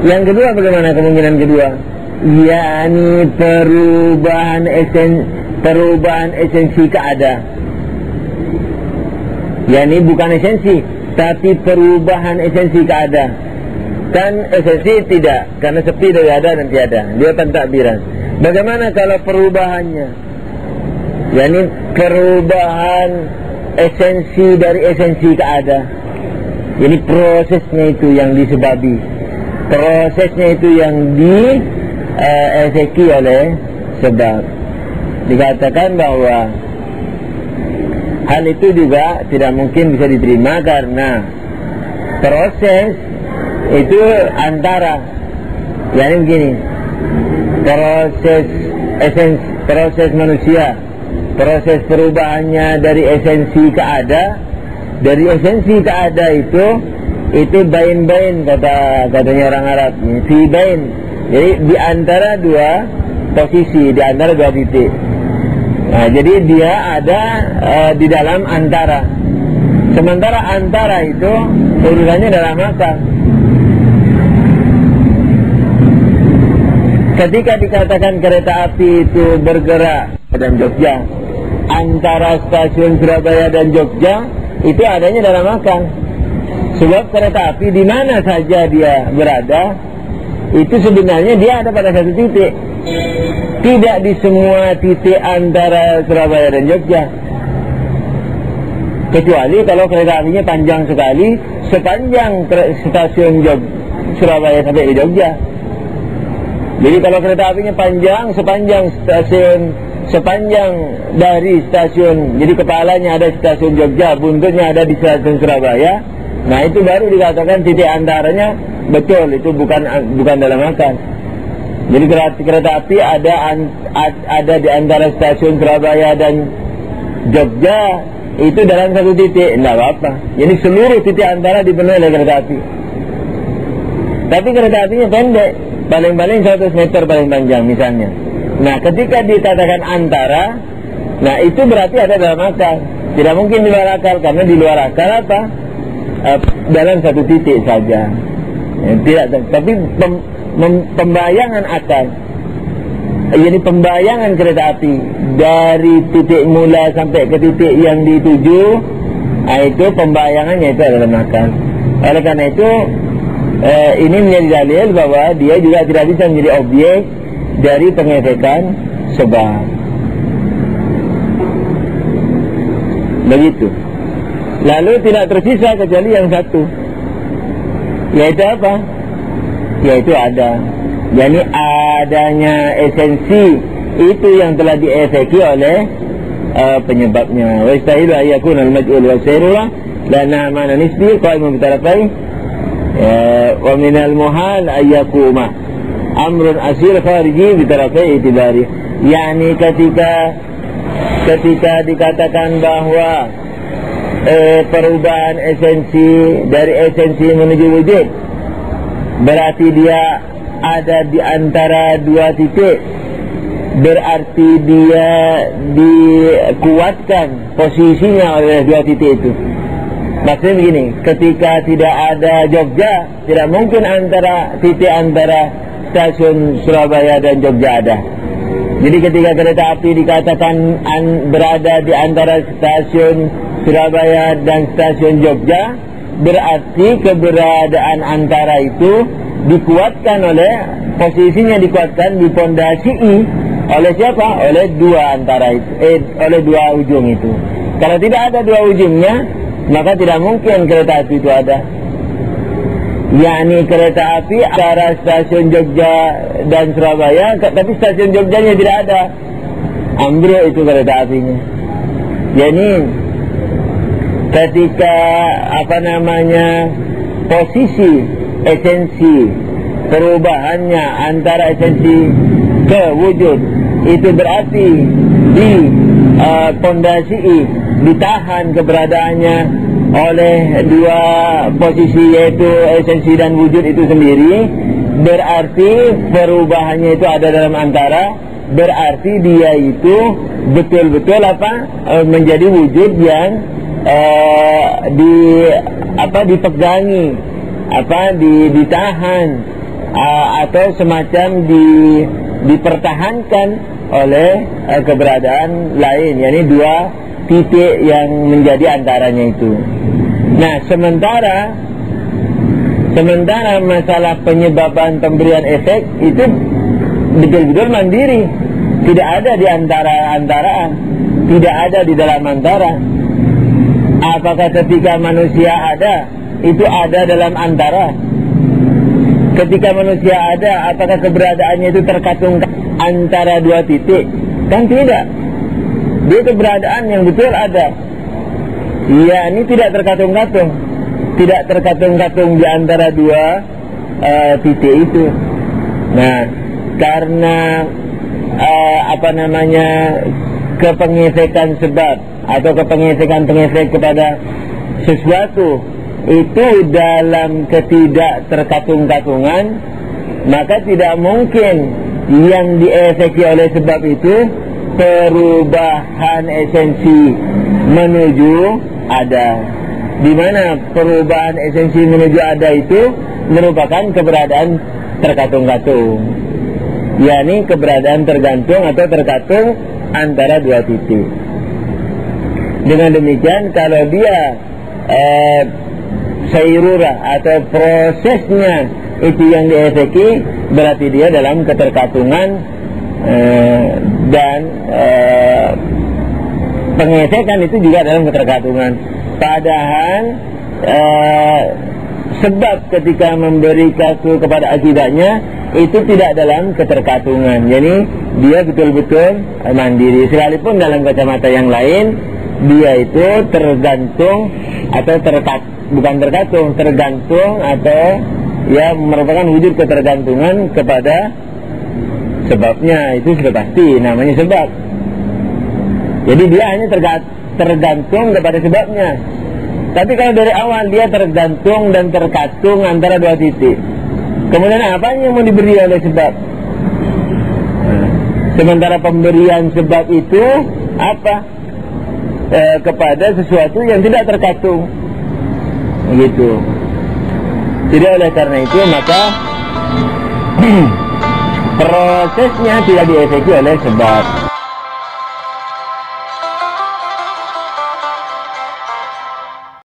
Yang kedua bagaimana kemungkinan kedua? yakni perubahan esensi keada. Yakni bukan esensi, tapi perubahan esensi keada. Kan esensi tidak, karena sepi dari ada dan tiada. Dia pentadbiran. Bagaimana kalau perubahannya? Yakni perubahan esensi dari esensi keada. Jadi prosesnya itu yang disebabi, prosesnya itu yang dieksekusi oleh sebab. Dikatakan bahwa hal itu juga tidak mungkin bisa diterima karena proses itu antara, yakni begini, proses manusia, proses perubahannya dari esensi ke ada. Dari esensi ke ada itu bain-bain katanya orang Arab, fi bain. Jadi di antara dua posisi, di antara dua titik. Nah, jadi dia ada di dalam antara. Sementara antara itu urusannya dalam akal. Ketika dikatakan kereta api itu bergerak dan Jogja, antara stasiun Surabaya dan Jogja itu adanya dalam akal. Sebab kereta api di mana saja dia berada, itu sebenarnya dia ada pada satu titik. Tidak di semua titik antara Surabaya dan Jogja. Kecuali kalau kereta apinya panjang sekali, sepanjang stasiun Surabaya sampai di Jogja. Jadi kalau kereta apinya panjang, sepanjang dari stasiun, jadi kepalanya ada di stasiun Jogja, buntutnya ada di stasiun Surabaya. Nah itu baru dikatakan titik antaranya betul, itu bukan dalam akal. Jadi kereta api ada di antara stasiun Surabaya dan Jogja, itu dalam satu titik, tidak apa-apa. Jadi seluruh titik antara dipenuhi oleh kereta api. Tapi kereta apinya pendek, paling-paling 100 meter paling panjang misalnya. Nah ketika dikatakan antara, nah itu berarti ada dalam akal. Tidak mungkin di luar akal, karena di luar akal apa? Dalam satu titik saja. Tidak, tapi pembayangan akal. Jadi pembayangan kereta api dari titik mula sampai ke titik yang dituju, nah itu pembayangannya itu adalah akal. Oleh karena itu ini menjadi dalil bahwa dia juga tidak bisa menjadi objek dari pengefekan sebab. Begitu. Lalu tidak tersisa kecuali yang satu, yaitu apa? Yaitu ada. Jadi adanya esensi itu yang telah dieksekusi oleh penyebabnya. Wa istahilu ayyakuna al-maj'ul wa sayrullah lana mana nisbi qaimun bitarafai wa minal muhal ayyakuma amrun asir khariji bitarafai itibari. Yani ketika dikatakan bahwa perubahan esensi dari esensi menuju wujud, berarti dia ada di antara dua titik, berarti dia dikuatkan posisinya oleh dua titik itu. Maksudnya begini, ketika tidak ada Jogja, tidak mungkin titik antara stasiun Surabaya dan Jogja ada. Jadi ketika kereta api dikatakan berada di antara stasiun Surabaya dan stasiun Jogja, berarti keberadaan antara itu dikuatkan posisinya dikuatkan, dipondasi oleh siapa? Oleh dua antara itu, oleh dua ujung itu. Kalau tidak ada dua ujungnya, maka tidak mungkin kereta api itu ada. Yakni kereta api antara stasiun Jogja dan Surabaya, tapi stasiun Jogjanya tidak ada, ambruk itu kereta apinya. Jadi ketika posisi esensi perubahannya antara esensi ke wujud, itu berarti di pondasi ditahan keberadaannya oleh dua posisi, yaitu esensi dan wujud itu sendiri. Berarti perubahannya itu ada dalam antara, berarti dia itu betul-betul menjadi wujud yang dipegangi, ditahan atau semacam dipertahankan oleh keberadaan lain, yakni dua titik yang menjadi antaranya itu. Nah, sementara masalah penyebaban pemberian efek itu betul-betul mandiri, tidak ada di antara-antaraan, tidak ada di dalam antara. Apakah ketika manusia ada, itu ada dalam antara? Ketika manusia ada, apakah keberadaannya itu terkatung antara dua titik? Kan tidak. Dia keberadaan yang betul ada. Ya, ini tidak terkatung-katung, tidak terkatung-katung di antara dua titik itu. Nah, karena kepengesekan sebab atau kepengesekan-pengefek kepada sesuatu itu dalam ketidak terkatung-katungan, maka tidak mungkin yang diefeki oleh sebab itu perubahan esensi menuju ada. Di mana perubahan esensi menuju ada itu merupakan keberadaan terkatung-katung, yakni keberadaan tergantung atau terkatung antara dua titik. Dengan demikian, kalau dia sayrurah atau prosesnya itu yang diefeki, berarti dia dalam keterkatungan dan pengesekan itu juga dalam keterkatungan. Padahal sebab ketika memberi kasu kepada akidahnya itu tidak dalam keterkatungan, jadi dia betul-betul mandiri. Sekalipun dalam kacamata yang lain dia itu tergantung atau tergantung atau ya merupakan wujud ketergantungan kepada sebabnya. Itu sudah pasti namanya sebab. Jadi dia hanya tergantung kepada sebabnya. Tapi kalau dari awal dia tergantung dan terkatung antara dua titik, kemudian apa yang mau diberi oleh sebab? Sementara pemberian sebab itu apa? Kepada sesuatu yang tidak terkatung, gitu. Jadi oleh karena itu maka prosesnya tidak diefeki oleh sebab.